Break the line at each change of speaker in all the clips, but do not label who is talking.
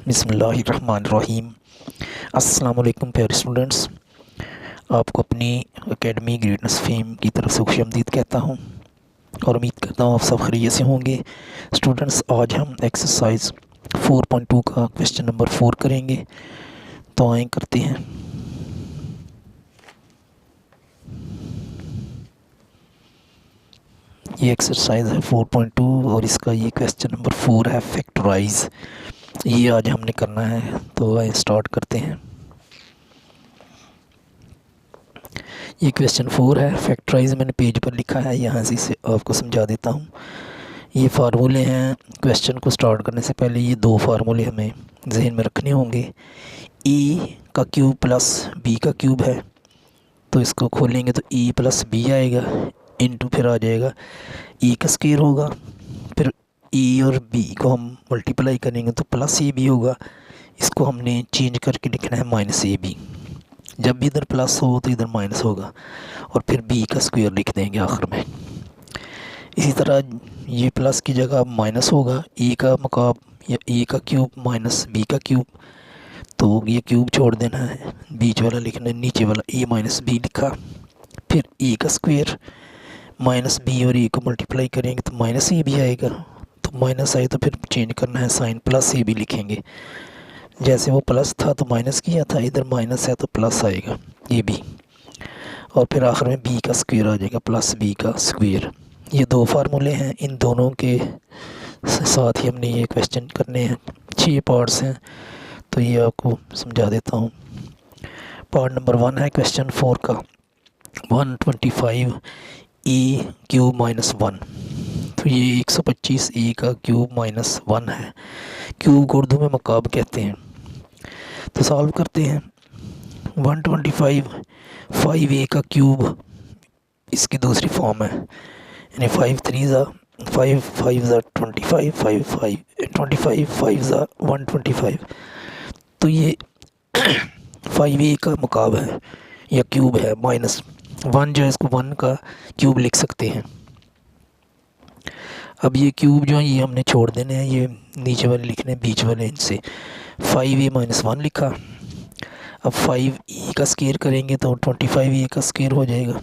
बिस्मिल्लाहिर्रहमानिर्रहीम। अस्सलाम वालेकुम प्यारे स्टूडेंट्स, आपको अपनी एकेडमी ग्रेटनेस फेम की तरफ से खुशामदीद कहता हूँ और उम्मीद करता हूँ आप सब खैरियत से होंगे। स्टूडेंट्स, आज हम एक्सरसाइज 4.2 का क्वेश्चन नंबर 4 करेंगे, तो आए करते हैं। ये एक्सरसाइज है 4.2 और इसका ये क्वेश्चन नंबर 4 है, फैक्टराइज। ये आज हमने करना है, तो आइए स्टार्ट करते हैं। ये क्वेश्चन 4 है, फैक्टराइज मैंने पेज पर लिखा है, यहाँ से इसे आपको समझा देता हूँ। ये फार्मूले हैं। क्वेश्चन को स्टार्ट करने से पहले ये दो फार्मूले हमें जहन में रखने होंगे। ए का क्यूब प्लस बी का क्यूब है, तो इसको खोलेंगे तो ए प्लस बी आएगा, इनटू फिर आ जाएगा ए का स्क्वायर होगा, फिर ए और बी को हम मल्टीप्लाई करेंगे तो प्लस ए बी होगा। इसको हमने चेंज करके लिखना है माइनस ए बी। जब भी इधर प्लस हो तो इधर माइनस होगा, और फिर बी का स्क्वायर लिख देंगे आखिर में। इसी तरह ये प्लस की जगह माइनस होगा, ए का मुकाब या ए का क्यूब माइनस बी का क्यूब, तो ये क्यूब छोड़ देना है, बीच वाला लिखना है, नीचे वाला ए माइनस बी लिखा। फिर ए का स्क्वायर माइनस बी और ए को मल्टीप्लाई करेंगे तो माइनस ए भी आएगा, तो माइनस आए तो फिर चेंज करना है साइन, प्लस ए भी लिखेंगे। जैसे वो प्लस था तो माइनस किया था, इधर माइनस है तो प्लस आएगा ये भी, और फिर आखिर में बी का स्क्वायर आ जाएगा, प्लस बी का स्क्वायर। ये दो फार्मूले हैं, इन दोनों के साथ ही हमने ये क्वेश्चन करने हैं। 6 पार्ट्स हैं, तो ये आपको समझा देता हूँ। पार्ट नंबर 1 है क्वेश्चन 4 का, 125 ए क्यूब माइनस 1। तो ये 125 ए का क्यूब माइनस 1 है। क्यूब को उर्दू में मकाब कहते हैं। तो सॉल्व करते हैं। 125 5a का क्यूब, इसकी दूसरी फॉर्म है, यानी 5 3 ज़ा 5 5 ज़ा 25 5 5 25 5 ज़ा 125। तो ये 5a का मुकाब है या क्यूब है, माइनस 1 जो है इसको 1 का क्यूब लिख सकते हैं। अब ये क्यूब जो है ये हमने छोड़ देने हैं, ये नीचे वाले लिखने बीच वाले इनसे। 5a माइनस 1 लिखा। अब 5a का स्क्वायर करेंगे तो 25a का स्क्वायर हो जाएगा,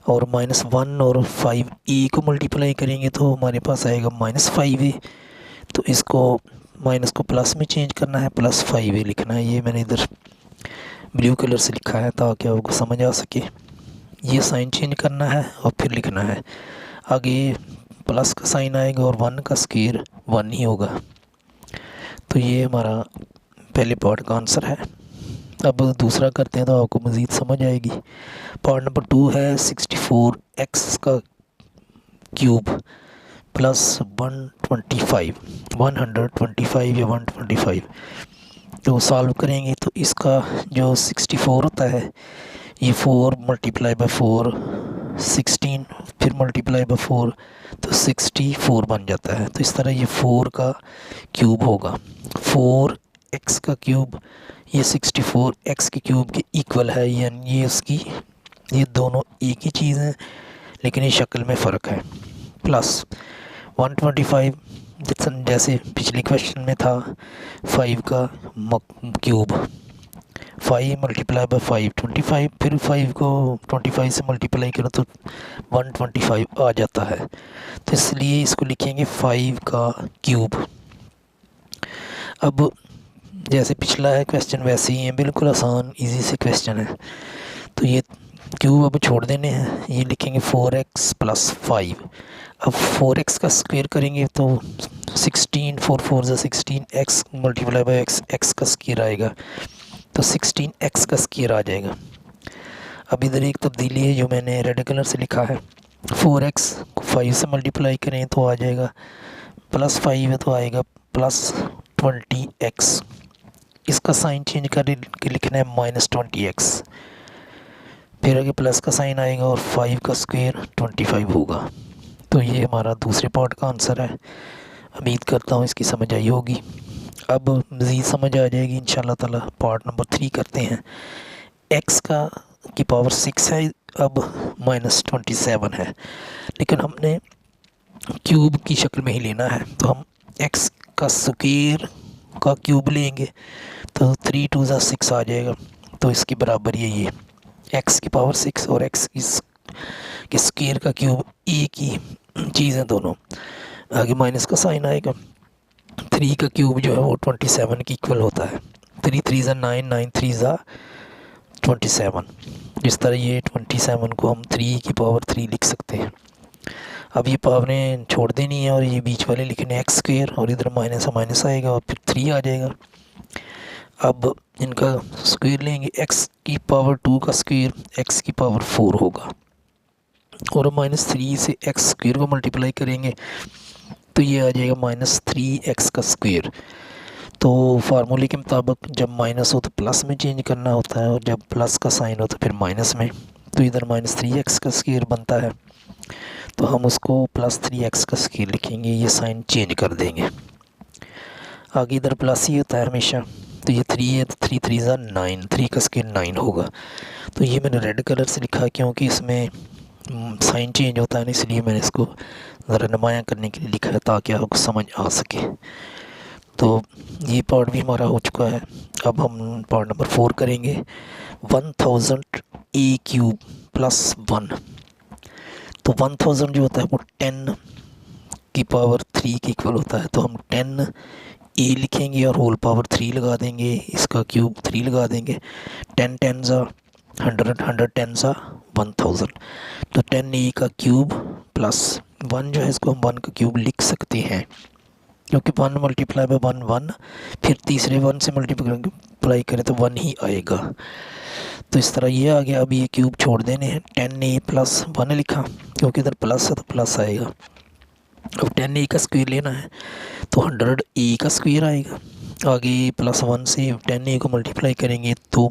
और माइनस 1 और 5a को मल्टीप्लाई करेंगे तो हमारे पास आएगा माइनस 5a। तो इसको माइनस को प्लस में चेंज करना है, प्लस 5a लिखना है। ये मैंने इधर ब्लू कलर से लिखा है ताकि आपको समझ आ सके। ये साइन चेंज करना है और फिर लिखना है। आगे प्लस का साइन आएगा और 1 का स्क्वायर 1 ही होगा। तो ये हमारा पहले पार्ट का आंसर है। अब दूसरा करते हैं तो आपको मज़ीद समझ आएगी। पार्ट नंबर 2 है 64x का क्यूब प्लस 125 या 125। तो सॉल्व करेंगे तो इसका जो 64 होता है, ये 4 मल्टीप्लाई बाय 4 16, फिर मल्टीप्लाई बाय 4 तो 64 बन जाता है। तो इस तरह ये 4 का क्यूब होगा। 4x का क्यूब ये 64x के क्यूब के इक्वल है, यानी ये उसकी, ये दोनों एक ही चीज़ हैं लेकिन ये शक्ल में फ़र्क है। प्लस 125 जैसे पिछले क्वेश्चन में था 5 का क्यूब, 5 मल्टीप्लाई बाय 5 25, फिर 5 को 25 से मल्टीप्लाई करो तो 125 आ जाता है। तो इसलिए इसको लिखेंगे 5 का क्यूब। अब जैसे पिछला है क्वेश्चन वैसे ही है, बिल्कुल आसान इजी से क्वेश्चन है। तो ये क्यूब अब छोड़ देने हैं, ये लिखेंगे 4x प्लस 5। अब 4x का स्क्वायर करेंगे तो 16, 4 4 ज़ा 16, x मल्टीप्लाई बाय x का स्क्वायर आएगा, तो 16x का स्क्वायर आ जाएगा। अब इधर एक तब्दीली है जो मैंने रेड कलर से लिखा है। 4x को 5 से मल्टीप्लाई करें तो आ जाएगा प्लस 5 है तो आएगा प्लस 20x। इसका साइन चेंज करके लिखना है माइनस 20x, फिर आगे प्लस का साइन आएगा और 5 का स्क्वायर 25 होगा। तो ये हमारा दूसरे पार्ट का आंसर है। उम्मीद करता हूँ इसकी समझ आई होगी। अब मज़ीद समझ आ जाएगी इंशाल्लाह ताला। पार्ट नंबर 3 करते हैं। x का की पावर 6 है, अब माइनस 27 है, लेकिन हमने क्यूब की शक्ल में ही लेना है, तो हम x का स्क्वायर का क्यूब लेंगे तो 3 2 ज़ा 6 आ जाएगा। तो इसकी बराबर ये एक्स की पावर 6 और एक्स की स्क्वायर का क्यूब एक ही चीज़ है दोनों। आगे माइनस का साइन आएगा। 3 का क्यूब जो है वो 27 की इक्वल होता है। 3 3 ज़ा 9, 9 3 ज़ा 27। जिस तरह ये 27 को हम 3 की पावर 3 लिख सकते हैं। अब ये पावरें छोड़ देनी है और ये बीच वाले लिखने एक्स स्क्वायर और इधर माइनस माइनस आएगा और फिर 3 आ जाएगा। अब इनका स्क्वायर लेंगे, एक्स की पावर 2 का स्क्वायर एक्स की पावर 4 होगा और -3 से एक्स स्क्वायर को मल्टीप्लाई करेंगे तो ये आ जाएगा -3x का स्क्वायर। तो फार्मूले के मुताबिक जब माइनस हो तो प्लस में चेंज करना होता है और जब प्लस का साइन हो तो फिर माइनस में। तो इधर -3x का स्क्वायर बनता है तो हम उसको +3x का स्क्वायर लिखेंगे, ये साइन चेंज कर देंगे। आगे इधर प्लस ही होता है हमेशा। तो ये 3 है तो 3 3 ज़ा 9, 3 का स्क्वायर 9 होगा। तो ये मैंने रेड कलर से लिखा क्योंकि इसमें साइन चेंज होता है ना, इसलिए मैंने इसको ज़रा नुमायाँ करने के लिए लिखा है ताकि आपको समझ आ सके। तो ये पार्ट भी हमारा हो चुका है। अब हम पार्ट नंबर 4 करेंगे। 1000 a क्यूब प्लस 1। तो 1000 जो होता है वो 10 की पावर 3 की इक्वल होता है। तो हम 10 a लिखेंगे और होल पावर 3 लगा देंगे, इसका क्यूब 3 लगा देंगे। 10 10 ज़ा 100, 100 10 ज़ा 1000। तो 10 a का क्यूब प्लस 1 जो है इसको हम 1 का क्यूब लिख सकते हैं क्योंकि 1 मल्टीप्लाई बाय 1 1, फिर तीसरे 1 से मल्टीप्लाई करें तो 1 ही आएगा। तो इस तरह ये आ गया। अब ये क्यूब छोड़ देने हैं। 10 a प्लस 1 लिखा क्योंकि इधर प्लस है तो प्लस आएगा। अब 10 a का स्क्वायर लेना है तो 100 a का स्क्वायर आएगा। आगे +1 से 10 a को मल्टीप्लाई करेंगे तो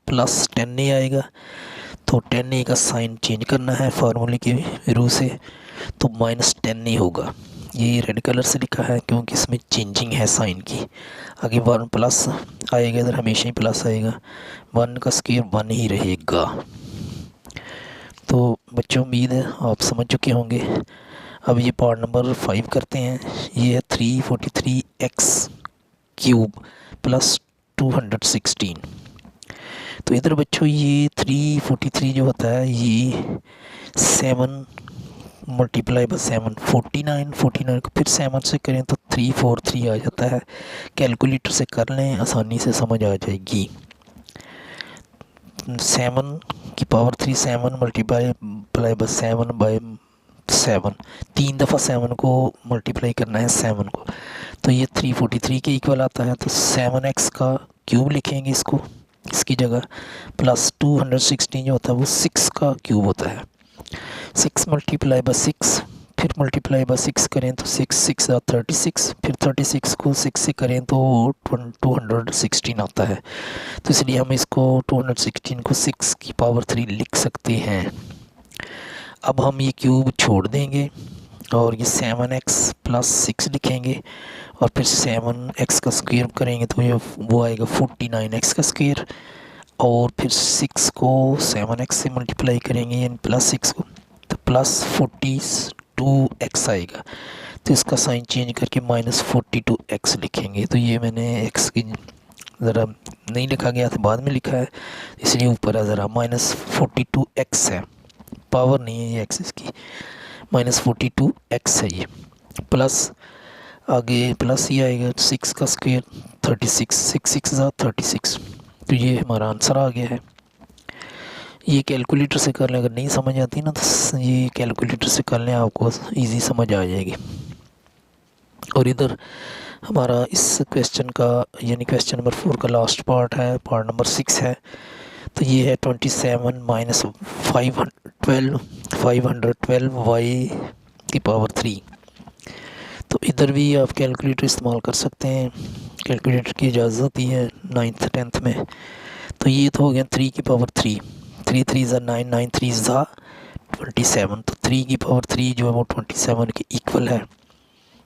प्लस 10 a आएगा। तो 10 a का साइन चेंज करना है फार्मूले के रू से, तो -10 a होगा। ये रेड कलर से लिखा है क्योंकि इसमें चेंजिंग है साइन की। आगे 1 प्लस आएगा, इधर हमेशा ही प्लस आएगा। 1 का स्क्वायर 1 ही रहेगा। तो बच्चों उम्मीद है आप समझ चुके होंगे। अब ये पार्ट नंबर 5 करते हैं। ये है 343x क्यूब प्लस 216। तो इधर बच्चों ये 343 जो होता है ये 7 मल्टीप्लाई बाय 7 49, 49 को फिर 7 से करें तो 343 आ जाता है। कैलकुलेटर से कर लें, आसानी से समझ आ जाएगी। 7 की पावर 3 7 मल्टीप्लाई बाय 7 बाय 7, 3 दफ़ा 7 को मल्टीप्लाई करना है 7 को। तो ये 343 के इक्वल आता है। तो 7x का क्यूब लिखेंगे इसको, इसकी जगह प्लस 216 जो होता है वो 6 का क्यूब होता है। 6 मल्टीप्लाई बाय 6, फिर मल्टीप्लाई बाय 6 करें तो 6 6 36, फिर 36 को 6 से करें तो 216 आता है। तो इसलिए हम इसको 216 को 6 की पावर 3 लिख सकते हैं। अब हम ये क्यूब छोड़ देंगे और ये 7x प्लस 6 लिखेंगे और फिर 7x का स्क्वायर करेंगे तो ये वो आएगा 49x का स्क्वायर और फिर 6 को 7x से मल्टीप्लाई करेंगे यानी प्लस 6 को तो प्लस 42x आएगा। तो इसका साइन चेंज करके -42x लिखेंगे। तो ये मैंने x की ज़रा नहीं लिखा गया था, बाद में लिखा है इसलिए ऊपर है ज़रा -42x है, पावर नहीं है ये एक्सिस की। -42x है ये, प्लस आगे प्लस ही आएगा 6 का स्क्वायर 36, 6 6 ज़ा 36। तो ये हमारा आंसर आ गया है। ये कैलकुलेटर से कर लें, अगर नहीं समझ आती ना तो ये कैलकुलेटर से कर लें, आपको इजी समझ आ जाएगी। और इधर हमारा इस क्वेश्चन का यानी क्वेश्चन नंबर 4 का लास्ट पार्ट है, पार्ट नंबर 6 है। तो ये है 27 माइनस 512 y की पावर 3। तो इधर भी आप कैलकुलेटर इस्तेमाल कर सकते हैं, कैलकुलेटर की इजाज़त होती है 9th 10th में। तो ये तो हो गया 3 की पावर 3, 3 3 ज़ा 9, 9 3 ज़ा 27। तो 3 की पावर 3 जो है वो 27 के इक्वल है।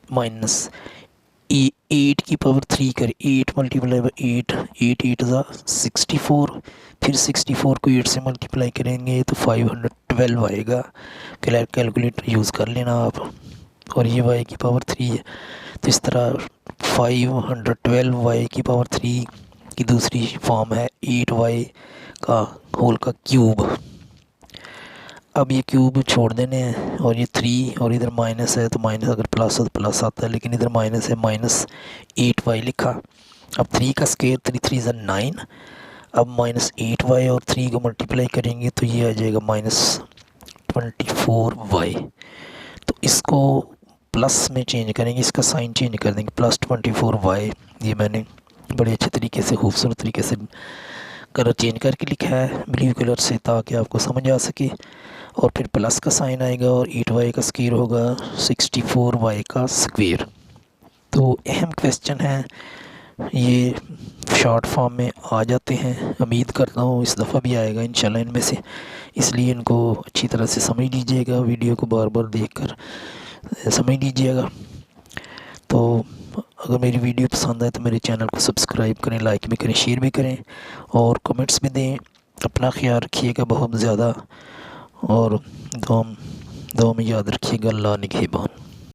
माइनस 8 की पावर 3 कर 8 मल्टीप्लाई बाई 8, 8 8 ज़ा 64, फिर 64 को 8 से मल्टीप्लाई करेंगे तो 512 आएगा। कैलकुलेटर यूज़ कर लेना आप। और ये y की पावर 3 है। तो इस तरह 512 y की पावर 3 की दूसरी फॉर्म है 8y का होल का क्यूब। अब ये क्यूब छोड़ देने हैं और ये 3 और इधर माइनस है तो माइनस, अगर प्लस हो तो प्लस आता है, लेकिन इधर माइनस है, -8y लिखा। अब 3 का स्क्वायर 3 3 ज़ा 9। अब -8y और 3 को मल्टीप्लाई करेंगे तो ये आ जाएगा -24y। तो इसको प्लस में चेंज करेंगे, इसका साइन चेंज कर देंगे, +24y। ये मैंने बड़े अच्छे तरीके से, खूबसूरत तरीके से कलर चेंज करके लिखा है ब्लू कलर से, ताकि आपको समझ आ सके। और फिर प्लस का साइन आएगा और 8y का स्क्वायर होगा 64y का स्क्वायर। तो अहम क्वेश्चन है, ये शॉर्ट फॉर्म में आ जाते हैं। उम्मीद करता हूँ इस दफ़ा भी आएगा इंशाल्लाह इनमें से, इसलिए इनको अच्छी तरह से समझ लीजिएगा, वीडियो को बार बार देखकर समझ लीजिएगा। तो अगर मेरी वीडियो पसंद आए तो मेरे चैनल को सब्सक्राइब करें, लाइक भी करें, शेयर भी करें और कमेंट्स भी दें। अपना ख्याल रखिएगा बहुत ज़्यादा और दुआ में याद रखिएगा। अल्लाह निगहबान।